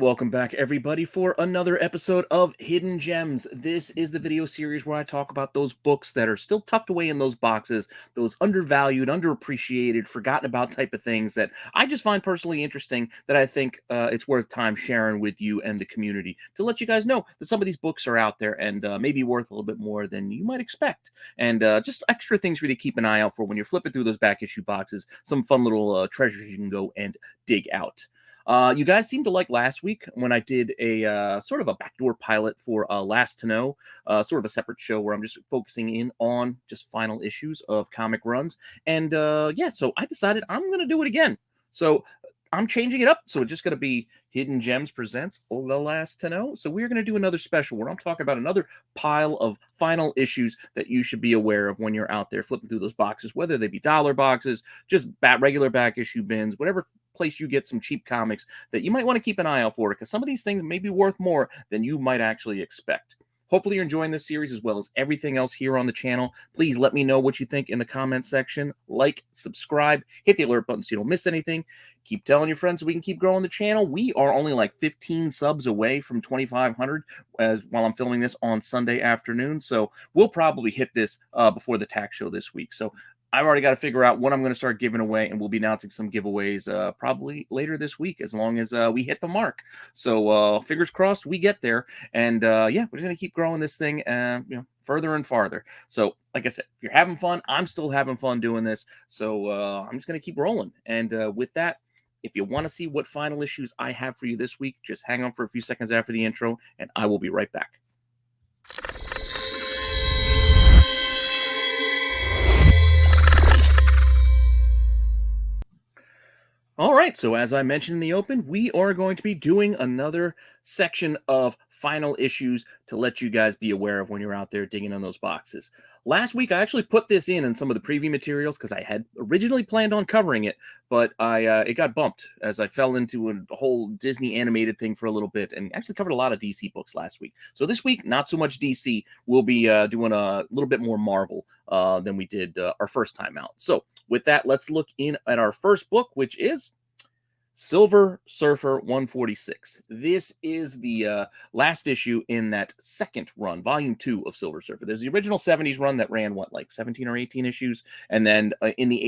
welcome back, everybody, for another episode of Hidden Gems. This is the video series where I talk about those books that are still tucked away in those boxes, those undervalued, underappreciated, forgotten about type of things that I just find personally interesting that I think it's worth time sharing with you and the community to let you guys know that some of these books are out there and maybe worth a little bit more than you might expect. And just extra things for you to keep an eye out for when you're flipping through those back issue boxes, some fun little treasures you can go and dig out. You guys seemed to like last week when I did a sort of a backdoor pilot for Last to Know, sort of a separate show where I'm just focusing in on just final issues of comic runs. And yeah, so I decided I'm going to do it again. So I'm changing it up. So it's just going to be Hidden Gems Presents The Last to Know. So we're going to do another special where I'm talking about another pile of final issues that you should be aware of when you're out there flipping through those boxes, whether they be dollar boxes, just regular back issue bins, whatever place you get some cheap comics that you might want to keep an eye out for, because some of these things may be worth more than you might actually expect. Hopefully you're enjoying this series as well as everything else here on the channel. Please let me know what you think in the comment section. Like, subscribe, hit the alert button so you don't miss anything. Keep telling your friends so we can keep growing the channel. We are only like 15 subs away from 2,500 while I'm filming this on Sunday afternoon. So we'll probably hit this before the tax show this week. So I've already got to figure out what I'm going to start giving away, and we'll be announcing some giveaways probably later this week as long as we hit the mark. So fingers crossed we get there. And yeah, we're just going to keep growing this thing further and farther. So like I said, if you're having fun, I'm still having fun doing this. So I'm just going to keep rolling. And with that, if you want to see what final issues I have for you this week, just hang on for a few seconds after the intro, and I will be right back. All right, so as I mentioned in the open, we are going to be doing another section of final issues to let you guys be aware of when you're out there digging in those boxes. Last week, I actually put this in some of the preview materials because I had originally planned on covering it, but it got bumped as I fell into a whole Disney animated thing for a little bit and actually covered a lot of DC books last week. So this week, not so much DC. We'll be doing a little bit more Marvel than we did our first time out. So with that, let's look in at our first book, which is Silver Surfer 146. This is the last issue in that second run, volume 2 of Silver Surfer. There's the original 70s run that ran, what, like 17 or 18 issues? And then in the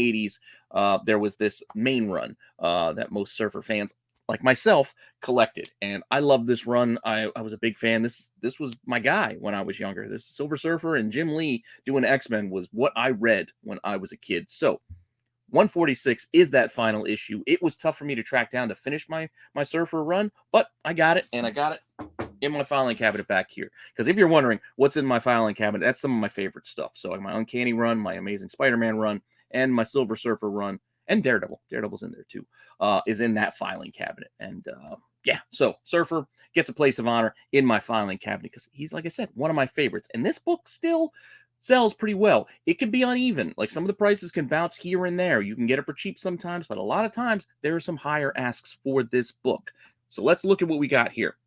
80s, there was this main run that most Surfer fans like myself collected, and I love this run. I was a big fan. This was my guy when I was younger. This Silver Surfer and Jim Lee doing X-Men was what I read when I was a kid. So 146 is that final issue. It was tough for me to track down to finish my Surfer run, but I got it, and I got it in my filing cabinet back here. Because if you're wondering what's in my filing cabinet, that's some of my favorite stuff. So like my Uncanny run, my Amazing Spider-Man run, and my Silver Surfer run, and Daredevil's in there too, is in that filing cabinet. And yeah, so Surfer gets a place of honor in my filing cabinet because he's, like I said, one of my favorites. And this book still sells pretty well. It can be uneven. Like some of the prices can bounce here and there. You can get it for cheap sometimes, but a lot of times there are some higher asks for this book. So let's look at what we got here.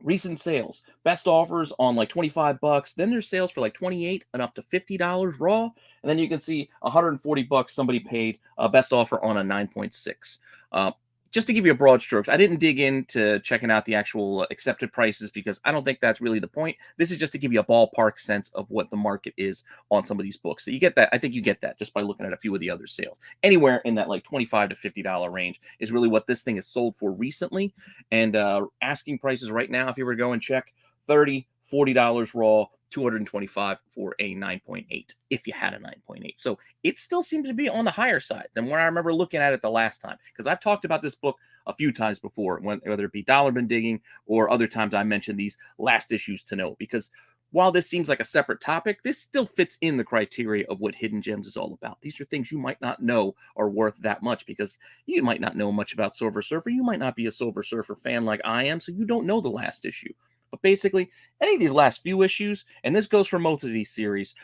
Recent sales, best offers on like $25. Then there's sales for like $28 and up to $50 raw. And then you can see $140 somebody paid a best offer on a 9.6. Just to give you a broad strokes, I didn't dig into checking out the actual accepted prices because I don't think that's really the point. This is just to give you a ballpark sense of what the market is on some of these books. So you get that. I think you get that just by looking at a few of the other sales. Anywhere in that like $25 to $50 range is really what this thing is sold for recently. And asking prices right now, if you were to go and check, $30, $40 raw, $225 for a 9.8 if you had a 9.8. So it still seems to be on the higher side than where I remember looking at it the last time, because I've talked about this book a few times before, whether it be dollar bin digging or other times I mentioned these last issues to know, because while this seems like a separate topic, this still fits in the criteria of what Hidden Gems is all about. These are things you might not know are worth that much because you might not know much about Silver Surfer. You might not be a Silver Surfer fan like I am, so you don't know the last issue. But basically, any of these last few issues, and this goes for most of these series,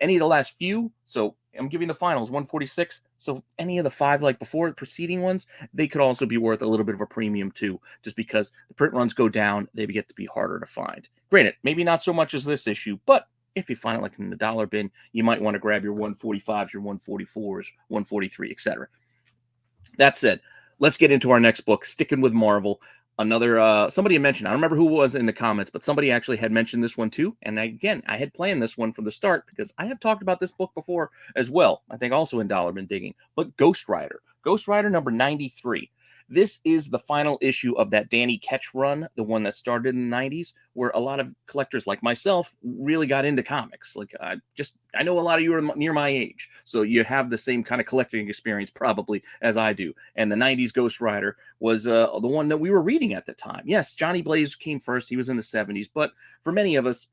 any of the last few, so I'm giving the finals 146, so any of the 5 like before the preceding ones, they could also be worth a little bit of a premium too, just because the print runs go down, they get to be harder to find. Granted, maybe not so much as this issue, but if you find it like in the dollar bin, you might want to grab your 145s, your 144s, 143, etc. That said, let's get into our next book, sticking with Marvel. Another somebody had mentioned, I don't remember who it was in the comments, but somebody actually had mentioned this one too. And again, I had planned this one from the start because I have talked about this book before as well. I think also in Dollar Bin Digging, but Ghost Rider. Ghost Rider number 93. This is the final issue of that Danny Ketch run, the one that started in the 90s, where a lot of collectors like myself really got into comics. Like I know a lot of you are near my age, so you have the same kind of collecting experience probably as I do. And the 90s Ghost Rider was the one that we were reading at the time. Yes, Johnny Blaze came first. He was in the 70s, but for many of us,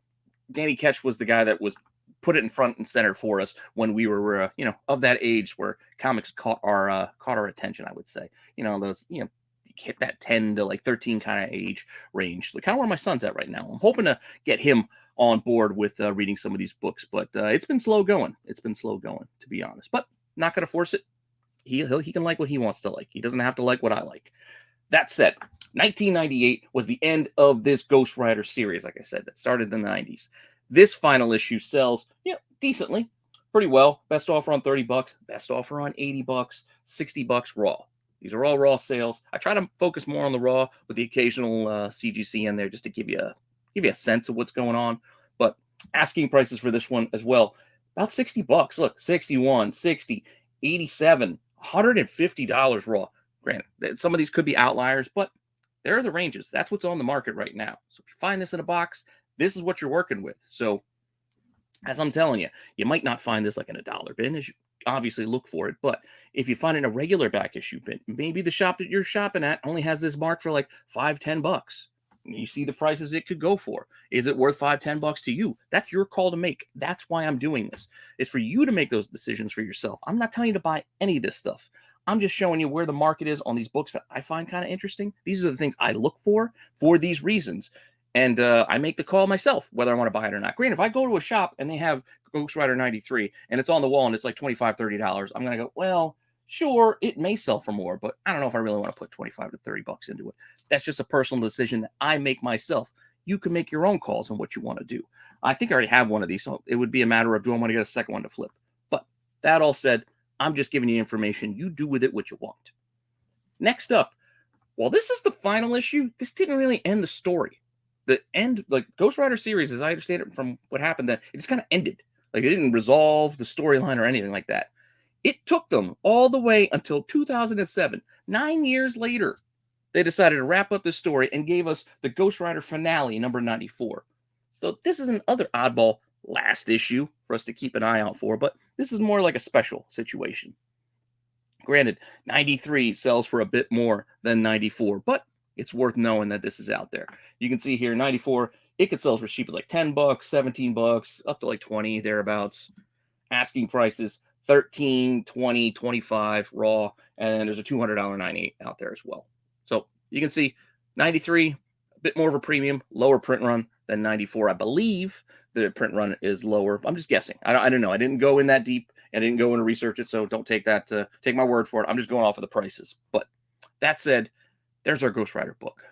Danny Ketch was the guy that was put it in front and center for us when we were, of that age where comics caught our attention. I would say, those, hit that 10 to like 13 kind of age range, like kind of where my son's at right now. I'm hoping to get him on board with reading some of these books, but it's been slow going. It's been slow going, to be honest. But not going to force it. He can like what he wants to like. He doesn't have to like what I like. That said, 1998 was the end of this Ghost Rider series, like I said, that started in the 90s. This final issue sells, decently, pretty well. Best offer on $30, best offer on $80, $60 raw. These are all raw sales. I try to focus more on the raw with the occasional CGC in there just to give you a sense of what's going on. But asking prices for this one as well, about $60. Look, 61, 60, 87, $150 raw. Granted, some of these could be outliers, but there are the ranges. That's what's on the market right now. So if you find this in a box, this is what you're working with. So as I'm telling you, you might not find this like in a dollar bin, as you obviously look for it. But if you find it in a regular back issue bin, maybe the shop that you're shopping at only has this marked for like $5-10. You see the prices it could go for. Is it worth $5-10 to you? That's your call to make. That's why I'm doing this. It's for you to make those decisions for yourself. I'm not telling you to buy any of this stuff. I'm just showing you where the market is on these books that I find kind of interesting. These are the things I look for these reasons. And I make the call myself, whether I want to buy it or not. Granted, if I go to a shop and they have Ghost Rider 93 and it's on the wall and it's like $25-30, I'm going to go, well, sure, it may sell for more, but I don't know if I really want to put $25 to $30 into it. That's just a personal decision that I make myself. You can make your own calls on what you want to do. I think I already have one of these, so it would be a matter of do I want to get a second one to flip. But that all said, I'm just giving you information. You do with it what you want. Next up, while this is the final issue, this didn't really end the story. The end, like Ghost Rider series, as I understand it from what happened, that it just kind of ended. Like it didn't resolve the storyline or anything like that. It took them all the way until 2007. 9 years later, they decided to wrap up this story and gave us the Ghost Rider finale, number 94. So this is another oddball last issue for us to keep an eye out for, but this is more like a special situation. Granted, 93 sells for a bit more than 94, but it's worth knowing that this is out there. You can see here, 94, it could sell for cheap as like $10, $17, up to like 20, thereabouts. Asking prices, 13, 20, 25 raw, and there's a $200 98 out there as well. So you can see 93, a bit more of a premium, lower print run than 94. I believe the print run is lower. I'm just guessing. I don't know. I didn't go in that deep. I didn't go in and research it, so don't take my word for it. I'm just going off of the prices. But that said, there's our Ghost Rider book.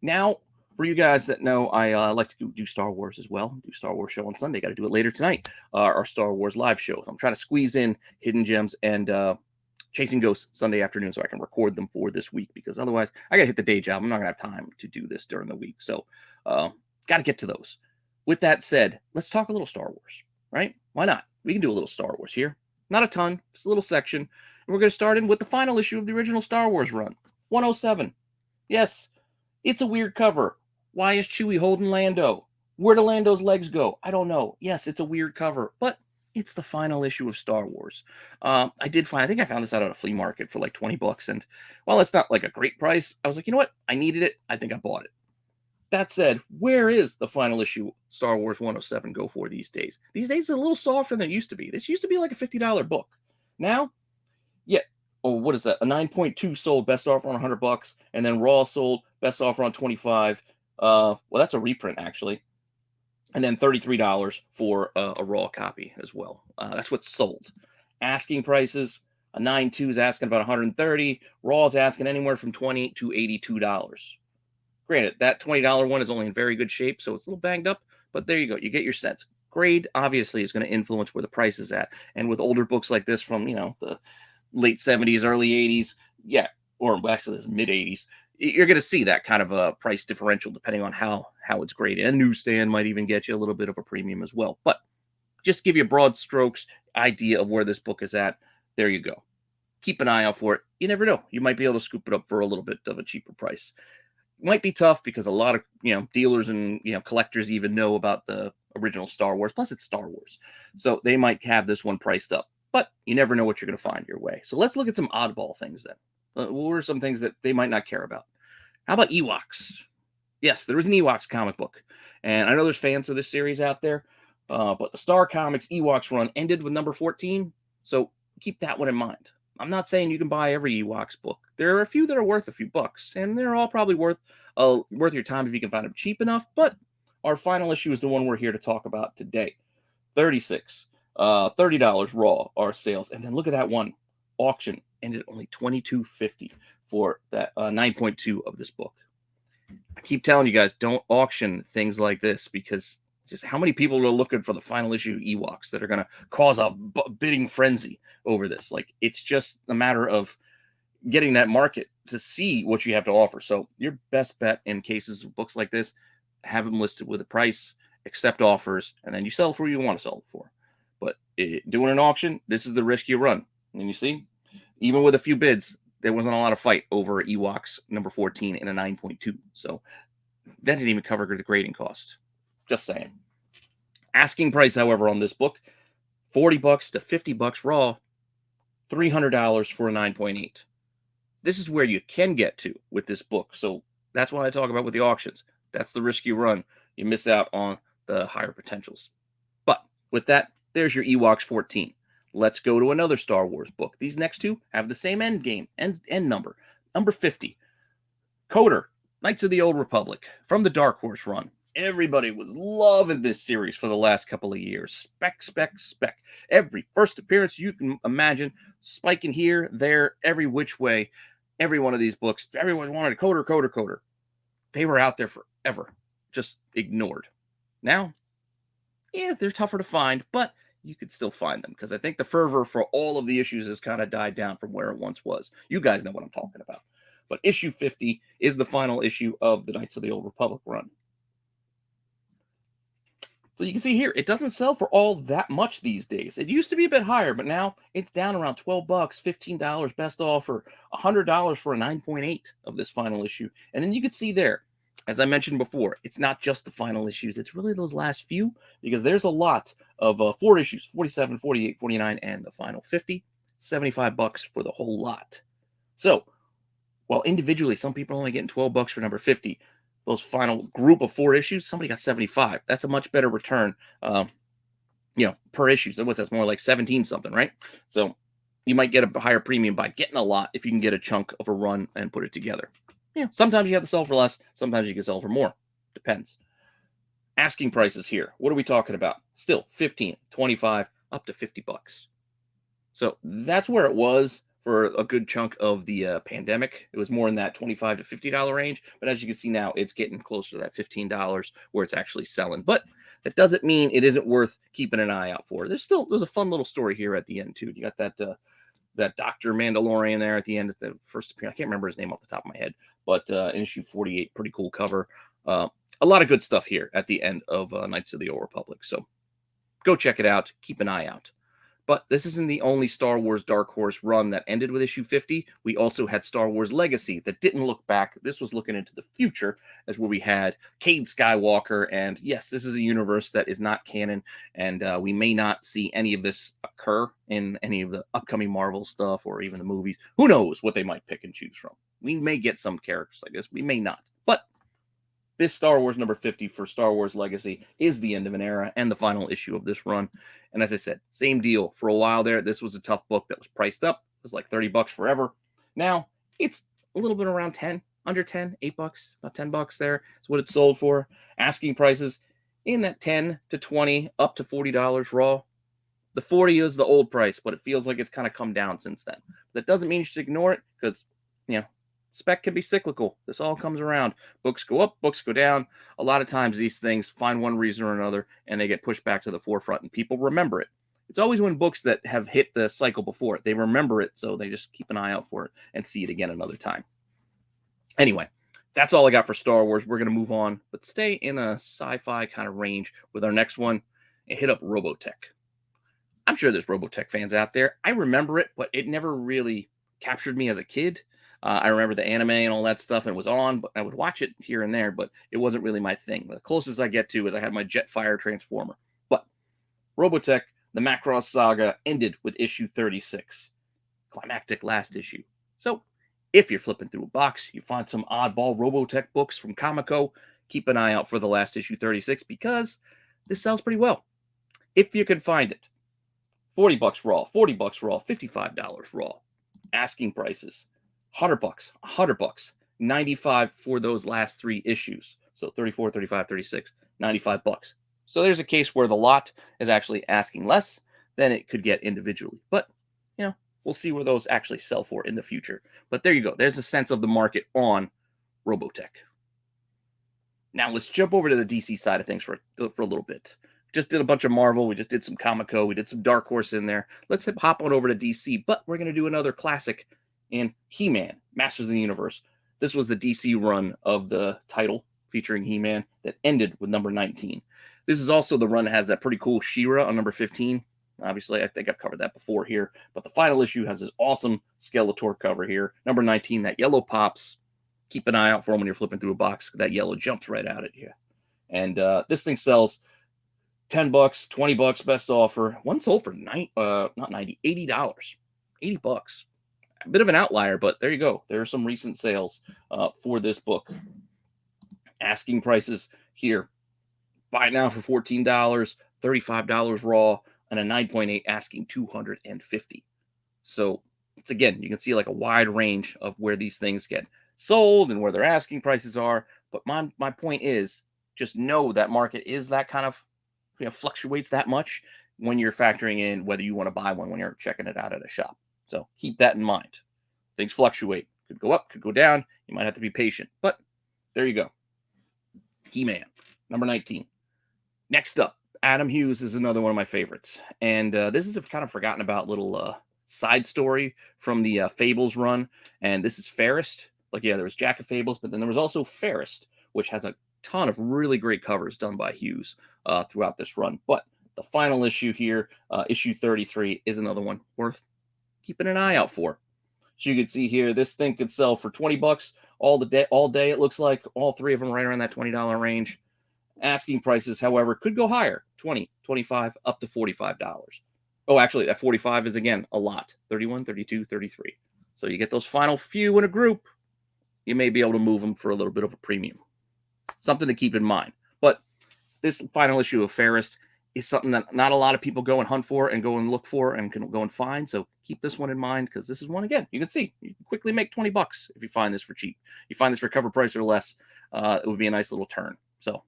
Now, for you guys that know, I like to do Star Wars as well. Do Star Wars show on Sunday. Got to do it later tonight. Our Star Wars live show. I'm trying to squeeze in Hidden Gems and Chasing Ghosts Sunday afternoon so I can record them for this week, because otherwise I got to hit the day job. I'm not going to have time to do this during the week. So got to get to those. With that said, let's talk a little Star Wars, right? Why not? We can do a little Star Wars here. Not a ton, just a little section. And we're going to start in with the final issue of the original Star Wars run, 107. Yes, it's a weird cover. Why is Chewie holding Lando? Where do Lando's legs go? I don't know. Yes, it's a weird cover, but it's the final issue of Star Wars. I think I found this out at a flea market for like $20. And while it's not like a great price, I was like, you know what? I needed it. I think I bought it. That said, where is the final issue Star Wars 107 go for these days? These days it's a little softer than it used to be. This used to be like a $50 book. Now, yeah. Oh, what is that? A 9.2 sold best offer on $100, and then raw sold best offer on 25. Well, that's a reprint actually, and then $33 for a raw copy as well. That's what's sold. Asking prices: a 9.2 is asking about 130. Raw is asking anywhere from $20 to $82. Granted, that $20 one is only in very good shape, so it's a little banged up. But there you go. You get your sense. Grade obviously is going to influence where the price is at, and with older books like this from the late 70s, early 80s, yeah, or actually this mid 80s, you're going to see that kind of a price differential depending on how it's graded. A newsstand might even get you a little bit of a premium as well. But just give you a broad strokes idea of where this book is at. There you go. Keep an eye out for it. You never know. You might be able to scoop it up for a little bit of a cheaper price. It might be tough because a lot of dealers and collectors even know about the original Star Wars. Plus, it's Star Wars, so they might have this one priced up. But you never know what you're going to find your way. So let's look at some oddball things then. What are some things that they might not care about? How about Ewoks? Yes, there is an Ewoks comic book, and I know there's fans of this series out there. But the Star Comics Ewoks run ended with number 14, so keep that one in mind. I'm not saying you can buy every Ewoks book. There are a few that are worth a few bucks, and they're all probably worth your time if you can find them cheap enough. But our final issue is the one we're here to talk about today. 36, $30 raw are sales, and then look at that one auction ended only $22.50 for that 9.2 of this book. I keep telling you guys, don't auction things like this because just how many people are looking for the final issue of Ewoks that are going to cause a bidding frenzy over this? Like, it's just a matter of getting that market to see what you have to offer. So your best bet in cases of books like this, have them listed with a price, accept offers, and then you sell for what you want to sell it for. But doing an auction, this is the risk you run. And you see, even with a few bids, there wasn't a lot of fight over Ewoks number 14 in a 9.2. So that didn't even cover the grading cost. Just saying. Asking price, however, on this book, $40 to $50 raw, $300 for a 9.8. This is where you can get to with this book. So that's why I talk about with the auctions. That's the risk you run. You miss out on the higher potentials. But with that, there's your Ewoks 14. Let's go to another Star Wars book. These next two have the same end number. Number 50. KOTOR, Knights of the Old Republic, from the Dark Horse run. Everybody was loving this series for the last couple of years. Spec. Every first appearance you can imagine, spiking here, there, every which way. Every one of these books, everyone wanted KOTOR. They were out there forever, just ignored. Now, yeah, they're tougher to find, but you could still find them because I think the fervor for all of the issues has kind of died down from where it once was. You guys know what I'm talking about. But issue 50 is the final issue of the Knights of the Old Republic run. So you can see here, it doesn't sell for all that much these days. It used to be a bit higher, but now it's down around $12, $15 best offer, $100 for a 9.8 of this final issue. And then you can see there, as I mentioned before, it's not just the final issues. It's really those last few because there's a lot of 4 issues, 47, 48, 49, and the final 50, $75 for the whole lot. So while individually, some people are only getting $12 for number 50, those final group of 4 issues, somebody got 75. That's a much better return, per issue. So that's more like 17 something, right? So you might get a higher premium by getting a lot if you can get a chunk of a run and put it together. Yeah, sometimes you have to sell for less. Sometimes you can sell for more. Depends. Asking prices here. What are we talking about? Still 15, 25, up to $50. So that's where it was for a good chunk of the pandemic. It was more in that $25 to $50 range. But as you can see now, it's getting closer to that $15 where it's actually selling. But that doesn't mean it isn't worth keeping an eye out for. There's a fun little story here at the end, too. You got that Dr. Mandalorian there at the end. It's the first appearance. I can't remember his name off the top of my head. But in issue 48, pretty cool cover. A lot of good stuff here at the end of Knights of the Old Republic. So go check it out. Keep an eye out. But this isn't the only Star Wars Dark Horse run that ended with issue 50. We also had Star Wars Legacy that didn't look back. This was looking into the future, as where we had Cade Skywalker. And yes, this is a universe that is not canon. And we may not see any of this occur in any of the upcoming Marvel stuff or even the movies. Who knows what they might pick and choose from. We may get some characters like this. We may not. But this Star Wars number 50 for Star Wars Legacy is the end of an era and the final issue of this run. And as I said, same deal. For a while there, this was a tough book that was priced up. It was like $30 forever. Now, it's a little bit around 10, under 10, $8, about $10 there. That's what it's sold for. Asking prices in that 10 to 20, up to $40 raw. The 40 is the old price, but it feels like it's kind of come down since then. That doesn't mean you should ignore it because, spec can be cyclical. This all comes around. Books go up, books go down. A lot of times these things find one reason or another and they get pushed back to the forefront and people remember it. It's always when books that have hit the cycle before, they remember it, so they just keep an eye out for it and see it again another time. Anyway, that's all I got for Star Wars. We're going to move on, but stay in a sci-fi kind of range with our next one and hit up Robotech. I'm sure there's Robotech fans out there. I remember it, but it never really captured me as a kid. I remember the anime and all that stuff, and it was on, but I would watch it here and there, but it wasn't really my thing. The closest I get to is I had my Jetfire Transformer. But Robotech, the Macross saga, ended with issue 36, climactic last issue. So if you're flipping through a box, you find some oddball Robotech books from Comico, keep an eye out for the last issue 36 because this sells pretty well. If you can find it. $40 raw, $40 raw, $55 raw. Asking prices, $100, $100, $95 for those last 3 issues. So 34, 35, 36, $95. So there's a case where the lot is actually asking less than it could get individually. But, we'll see where those actually sell for in the future. But there you go. There's a sense of the market on Robotech. Now let's jump over to the DC side of things for a little bit. Just did a bunch of Marvel. We just did some Comico. We did some Dark Horse in there. Let's hop on over to DC, but we're going to do another classic in He-Man, Masters of the Universe. This was the DC run of the title featuring He-Man that ended with number 19. This is also the run that has that pretty cool She-Ra on number 15. Obviously, I think I've covered that before here, but the final issue has this awesome Skeletor cover here. Number 19, that yellow pops. Keep an eye out for them when you're flipping through a box. That yellow jumps right out at you. And this thing sells $10, $20, best offer. One sold for $80. $80. A bit of an outlier, but there you go. There are some recent sales for this book. Asking prices here. Buy it now for $14, $35 raw, and a 9.8 asking $250. So it's, again, you can see like a wide range of where these things get sold and where their asking prices are. But my point is, just know that market is that kind of fluctuates that much when you're factoring in whether you want to buy one when you're checking it out at a shop. So keep that in mind. Things fluctuate. Could go up, could go down. You might have to be patient. But there you go. He-Man, number 19. Next up, Adam Hughes is another one of my favorites. And this is a kind of forgotten about little side story from the Fables run. And this is Fairest. There was Jack of Fables, but then there was also Fairest, which has a ton of really great covers done by Hughes throughout this run. But the final issue here, issue 33, is another one worth keeping an eye out for. So you can see here, this thing could sell for $20 all day. It looks like all 3 of them right around that $20 range. Asking prices, however, could go higher, $20, $25, up to $45. Oh, actually, that 45 is, again, a lot, 31, 32, 33. So you get those final few in a group, you may be able to move them for a little bit of a premium. Something to keep in mind. But this final issue of Fairest is something that not a lot of people go and hunt for and go and look for and can go and find. So keep this one in mind, because this is one, again, you can see you can quickly make $20 if you find this for cheap. You find this for cover price or less, it would be a nice little turn. So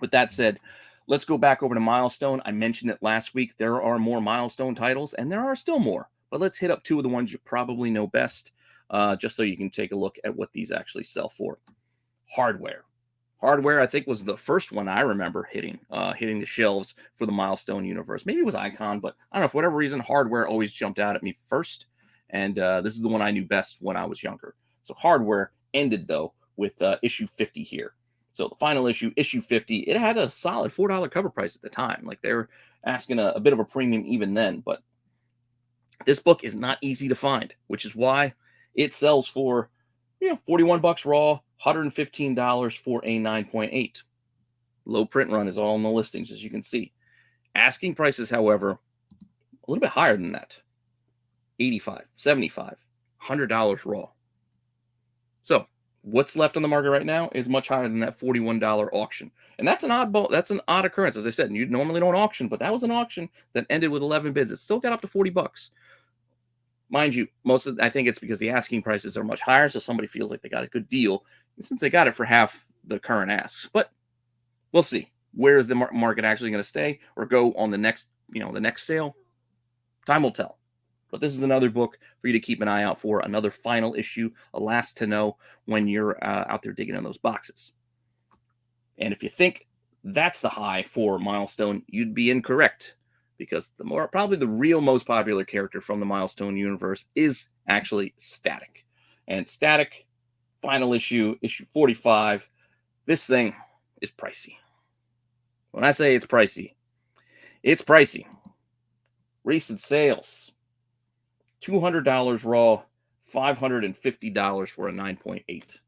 with that said, let's go back over to Milestone. I mentioned it last week. There are more Milestone titles, and there are still more. But let's hit up 2 of the ones you probably know best, just so you can take a look at what these actually sell for. Hardware. Hardware, I think, was the first one I remember hitting the shelves for the Milestone universe. Maybe it was Icon, but I don't know, for whatever reason, Hardware always jumped out at me first. And this is the one I knew best when I was younger. So Hardware ended, though, with issue 50 here. So the final issue, issue 50, it had a solid $4 cover price at the time. Like, they were asking a bit of a premium even then. But this book is not easy to find, which is why it sells for $41 raw, $115 for a 9.8. Low print run is all in the listings, as you can see. Asking prices, however, a little bit higher than that. $85, $75, $100 raw. So what's left on the market right now is much higher than that $41 auction. And that's an odd occurrence. As I said, you normally don't auction, but that was an auction that ended with 11 bids. It still got up to $40. Mind you, I think it's because the asking prices are much higher, so somebody feels like they got a good deal since they got it for half the current asks. But we'll see. Where is the market actually going to stay or go on the next sale? Time will tell. But this is another book for you to keep an eye out for, another final issue, a last to know when you're out there digging in those boxes. And if you think that's the high for Milestone, you'd be incorrect, because probably the real most popular character from the Milestone universe is actually Static. And Static, Final issue, issue 45. This thing is pricey. When I say it's pricey, it's pricey. Recent sales $200 raw, $550 for a 9.8.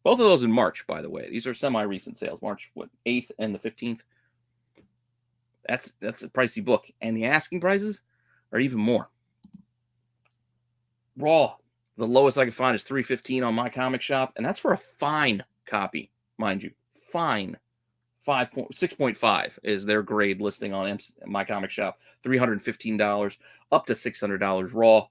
Both of those in March, by the way. These are semi-recent sales. March, what, 8th and the 15th? That's a pricey book. And the asking prices are even more. Raw, the lowest I can find is $315 on my comic shop, and that's for a fine copy, mind you. Fine. 6.5 is their grade listing on my comic shop. $315 up to $600 raw.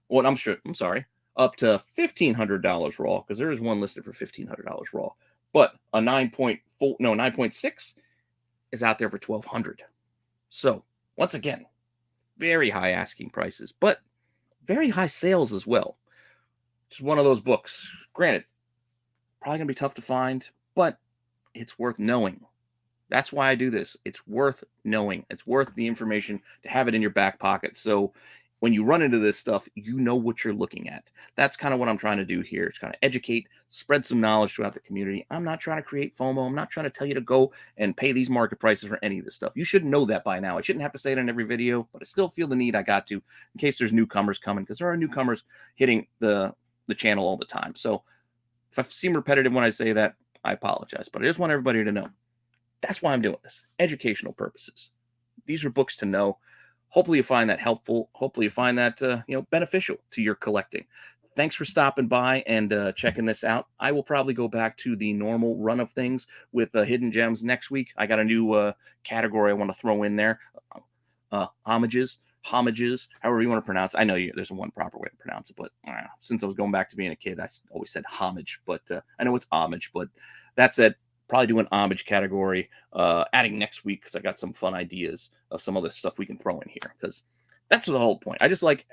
Well, I'm sorry, up to $1,500 raw, because there is one listed for $1,500 raw. But a 9.6 is out there for $1,200. So once again, very high asking prices, but very high sales as well. Just one of those books. Granted, probably gonna be tough to find, but it's worth knowing. That's why I do this. It's worth knowing. It's worth the information to have it in your back pocket. So when you run into this stuff, you know what you're looking at. That's kind of what I'm trying to do here. It's kind of educate, spread some knowledge throughout the community. I'm not trying to create FOMO. I'm not trying to tell you to go and pay these market prices for any of this stuff. You should know that by now. I shouldn't have to say it in every video, but I still feel the need I got to in case there's newcomers coming, because there are newcomers hitting the channel all the time. So if I seem repetitive when I say that, I apologize, but I just want everybody to know. That's why I'm doing this. Educational purposes. These are books to know. Hopefully you find that helpful. Hopefully you find that beneficial to your collecting. Thanks for stopping by and checking this out. I will probably go back to the normal run of things with hidden gems next week. I got a new category I want to throw in there. Homages, however you want to pronounce it. I know there's one proper way to pronounce it, but since I was going back to being a kid, I always said homage. But I know it's homage, but that's it. Probably do an homage category adding next week, because I got some fun ideas of some other stuff we can throw in here, because that's the whole point. I just like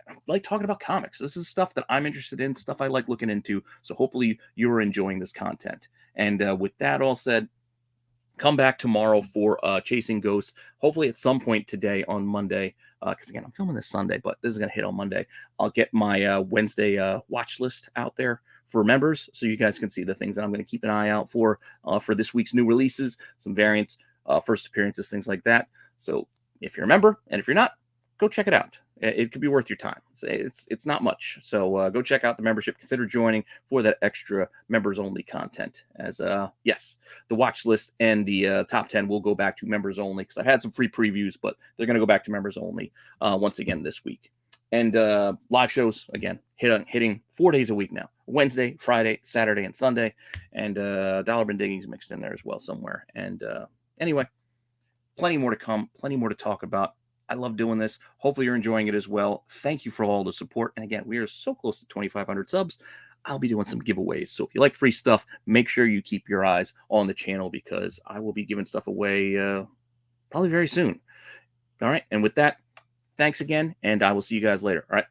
talking about comics. This is stuff that I'm interested in, stuff I like looking into. So hopefully you're enjoying this content. And with that all said, come back tomorrow for Chasing Ghosts. Hopefully at some point today on Monday, because again, I'm filming this Sunday, but this is going to hit on Monday. I'll get my Wednesday watch list out there for members, so you guys can see the things that I'm going to keep an eye out for this week's new releases, some variants, first appearances, things like that. So if you're a member, and if you're not, go check it out. It could be worth your time. It's not much. So go check out the membership. Consider joining for that extra members only content. As yes, the watch list and the top 10 will go back to members only, because I've had some free previews, but they're going to go back to members only once again this week. And live shows, again, hitting 4 days a week now. Wednesday, Friday, Saturday, and Sunday. And Dollar Bin Diggings mixed in there as well somewhere. And anyway, plenty more to come, plenty more to talk about. I love doing this. Hopefully you're enjoying it as well. Thank you for all the support. And again, we are so close to 2,500 subs. I'll be doing some giveaways. So if you like free stuff, make sure you keep your eyes on the channel, because I will be giving stuff away probably very soon. All right. And with that, thanks again, and I will see you guys later. All right.